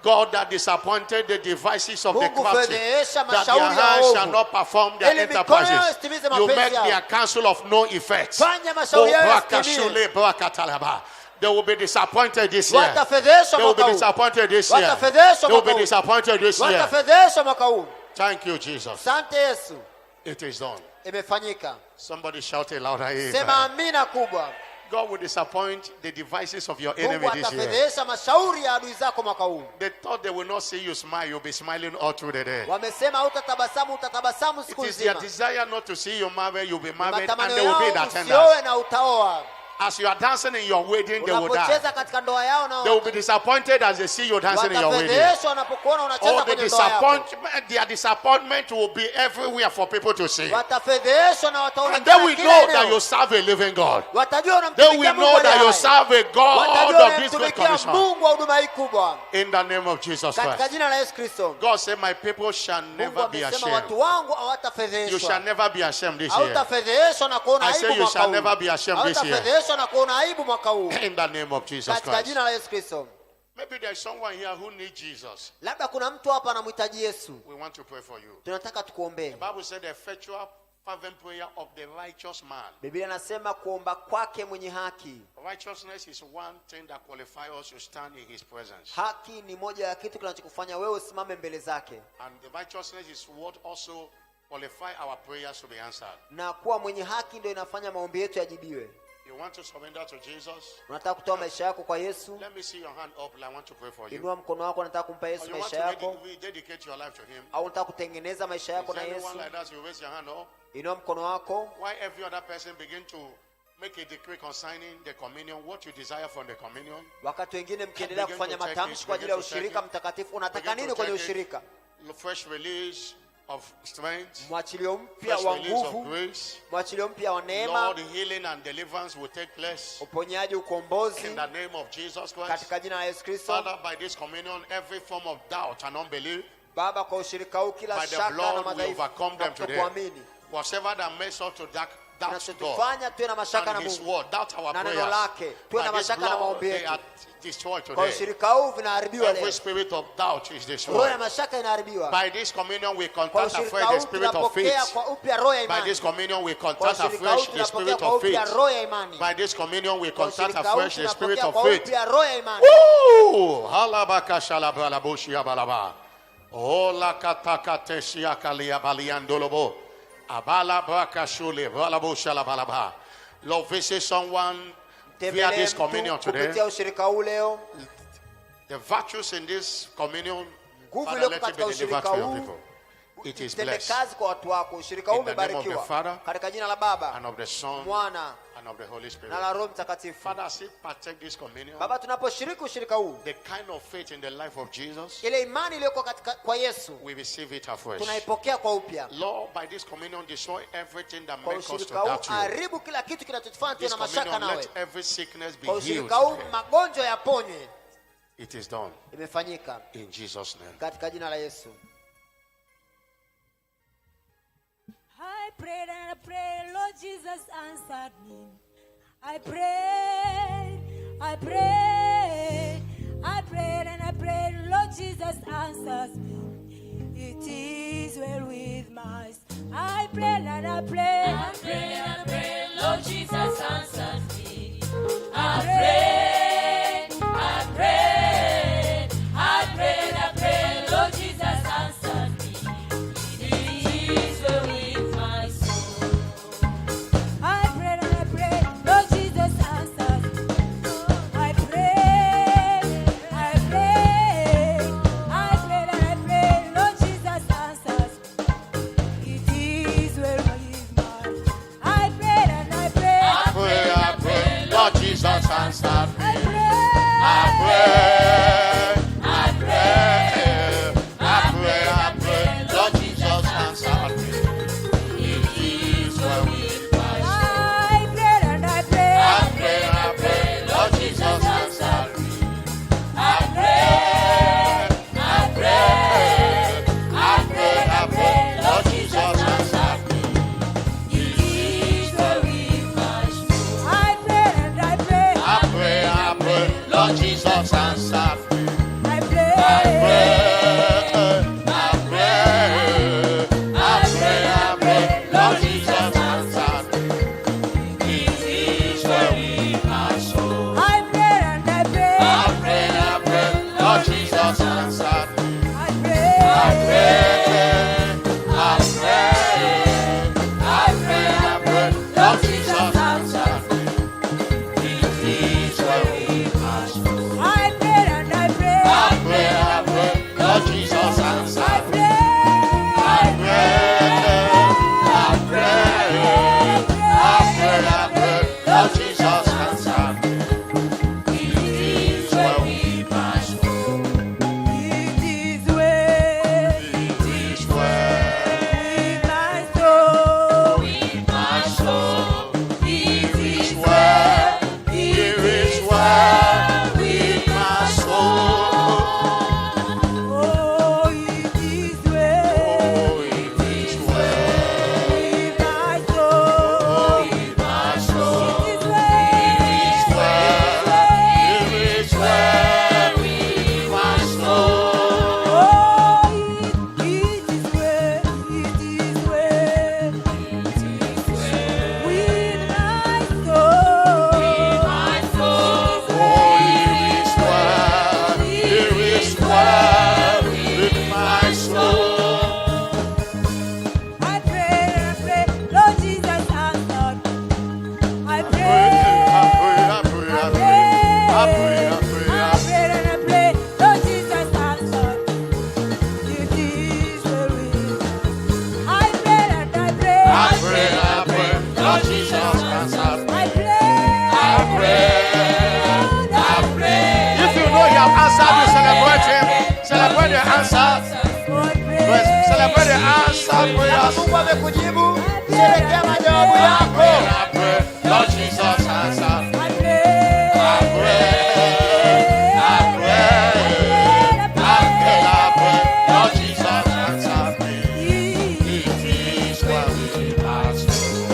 God that disappointed the devices of the crafty, that their hands shall not perform their enterprises. You make their counsel of no effect. They will be disappointed this year. They will be disappointed this year. They will be disappointed this year. Thank you, Jesus. It is done. Somebody shout a louder amen. God will disappoint the devices of your enemy this year. They thought they will not see you smile. You'll be smiling all through the day. It is their desire not to see you married. You'll be married and they will be in attendance. As you are dancing in your wedding, they will die. They will be disappointed as they see you dancing in your wedding. Oh, their disappointment will be everywhere for people to see. And they will know that you serve a living God. They will know that you serve a God of this great commission. In the name of Jesus Christ. God said, my people shall never be ashamed. You shall never be ashamed this year. I say you shall never be ashamed this year. In the name of Jesus Christ. Maybe there's someone here who needs Jesus. We want to pray for you. The Bible said the effectual fervent prayer of the righteous man. Righteousness is one thing that qualifies us to stand in his presence. And the righteousness is what also qualifies our prayers to be answered. You want to surrender to Jesus? Let me see your hand up. I want to pray for you. Or you want to rededicate your life to him? Is there anyone like that? You raise your hand up. Why every other person begin to make a decree concerning the communion, what you desire from the communion? Fresh release of strength, fresh release of grace. Lord, healing and deliverance will take place in the name of Jesus Christ. Father, by this communion, every form of doubt and unbelief, by the blood we overcome them today. Whatever that makes us to doubt God kinachotufanya tuwe na mashaka na and His Mungu word, doubt our na neno prayers, lake, tuwe by na this mashaka na blood, maombi they yetu. are destroyed Kwa today. ushirika huu vinaharibiwa Every leo. spirit of doubt is Roho ya destroyed. mashaka inaharibiwa. By this communion, we Kwa contact ushirika afresh huu the spirit of tunapokea faith. kwa upya roho ya By this imani. communion, we Kwa contact ushirika huu afresh the tunapokea spirit kwa of upya faith. roho ya imani. By this communion, we Kwa contact ushirika huu afresh the spirit tunapokea of kwa faith. upya roho ya imani. Woo! Halabaka shalabalabushia balaba. Ola katakateshia kalia baliandolobo. Abala baka shule balabusha la balaba. Lord, visit someone via this communion today. Kupitia ushirika huu leo. The virtues in this communion, Nguvu Father, iliyoko let it katika be delivered ushirika to your huu people. It is itende blessed. kazi kwa watu wako. Ushirika huu In the name of the umebarikiwa Father, katika jina la Baba, and of the Son, Mwana and of the Holy Spirit. na la Roho Mtakatifu. Father, as we partake this communion, Baba, tunaposhiriki ushirika huu, the kind of faith in the life of Jesus, ile imani iliyoko katika kwa Yesu we receive it afresh. tunaipokea kwa upya. Lord, by this communion, destroy everything that Kwa makes us to ushirika huu doubt you. haribu kila kitu kinachotufanya tuwe This na mashaka communion, nawe. let every sickness be Kwa healed. ushirika huu magonjwa yaponywe. It is done Imefanyika in Jesus' name. katika jina la Yesu. I prayed and I prayed, Lord Jesus answered me. I prayed, I prayed, I prayed and I prayed, Lord Jesus answers me. It is well with my soul. I prayed and I prayed, I prayed and I prayed, Lord Jesus answers me. I prayed, prayed, I prayed, I prayed, I prayed, Lord Jesus answers me. It is well with my soul. I prayed and I prayed, Lord Jesus answers me. I prayed, I prayed, I prayed and I prayed, Lord Jesus answers me. It is well with my soul. I prayed and I prayed, I pray, Lord Jesus answered me. I prayed, I pray, I pray, I pray, Lord Jesus answered me. It is well with my soul. I prayed and I prayed, I pray, Lord Jesus answered me. I prayed, I pray, Lord Jesus answered me. it is well with my soul. I prayed and I prayed, I pray, Lord Jesus answered me. I I prayed. pray, Lord Jesus answered me. It is well with my soul. I prayed and I prayed, I pray, Lord Jesus answered me. I prayed. Lord Jesus answered me. It is well with my soul. I prayed and I prayed, Lord Jesus answered me. Lord Jesus answered me. It is well with my soul. It is well It is well with my soul. with my soul. It is Well, it is well with my soul. Oh, it is well Oh, it is well with my soul. with my soul. It is well. It is well with my soul. Oh, it is well. It is well with my soul. my soul. Oh, it is well. It is well with my soul. I pray and I pray, Lord Jesus answered. I I pray, pray and I pray, Lord Jesus answered. It is well with. I pray and I pray, Lord Jesus answered. I pray, If you know He has answered you, celebrate Him. Celebrate the answer. God pray. Celebrate the answer prayers. Mungu amekujibu, sherekea majawabu yako. Lord Jesus answered. I pray, Lord Jesus answered me. It is well with my soul.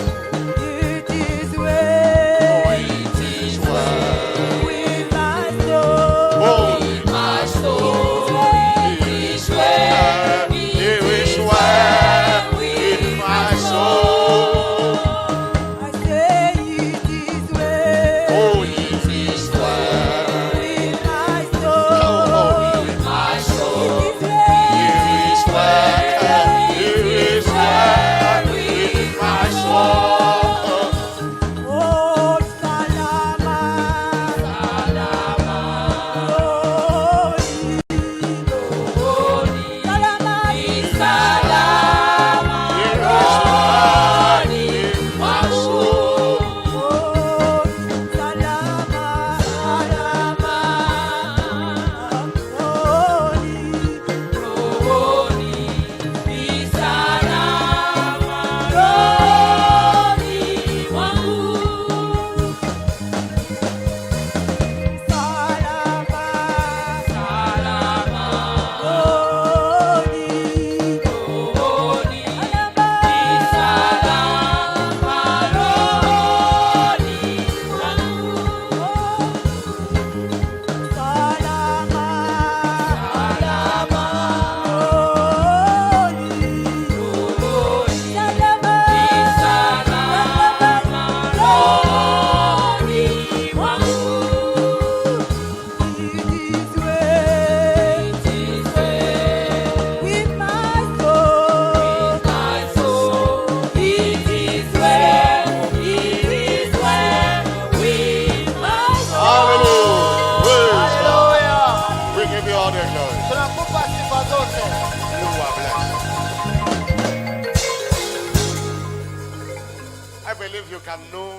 you can know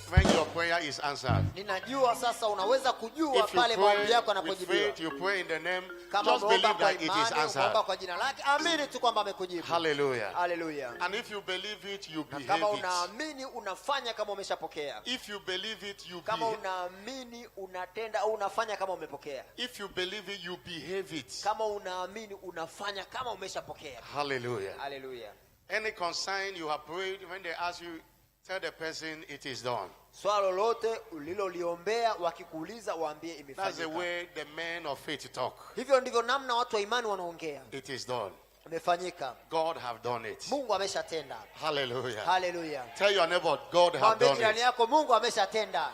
when your prayer is answered. Ninajua sasa unaweza kujua If you pale maombi yako pray with yanapojibiwa. faith, you pray in the name, Kama just believe umeomba kwa that it is imani, answered. umeomba kwa jina lake, amini tu kwamba amekujibu. Hallelujah. Hallelujah. And if you believe it, you Na behave kama it. unaamini unafanya kama umeshapokea. If you believe it, you Kama behave. unaamini unatenda au unafanya kama umepokea. If you believe it, you behave it. Kama unaamini unafanya kama umeshapokea. Hallelujah. Hallelujah. Any concern you have prayed, when they ask you, tell the person it is done. Swala lolote uliloliombea wakikuuliza waambie That's the imefanyika. way the men of faith talk. Hivyo ndivyo namna watu wa imani wanaongea. It is done. Imefanyika. God have done it. Mungu ameshatenda. Hallelujah. Hallelujah. Tell your neighbor, God have Mwambie done jirani it. yako Mungu ameshatenda.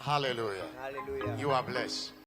Hallelujah. Hallelujah. You are blessed.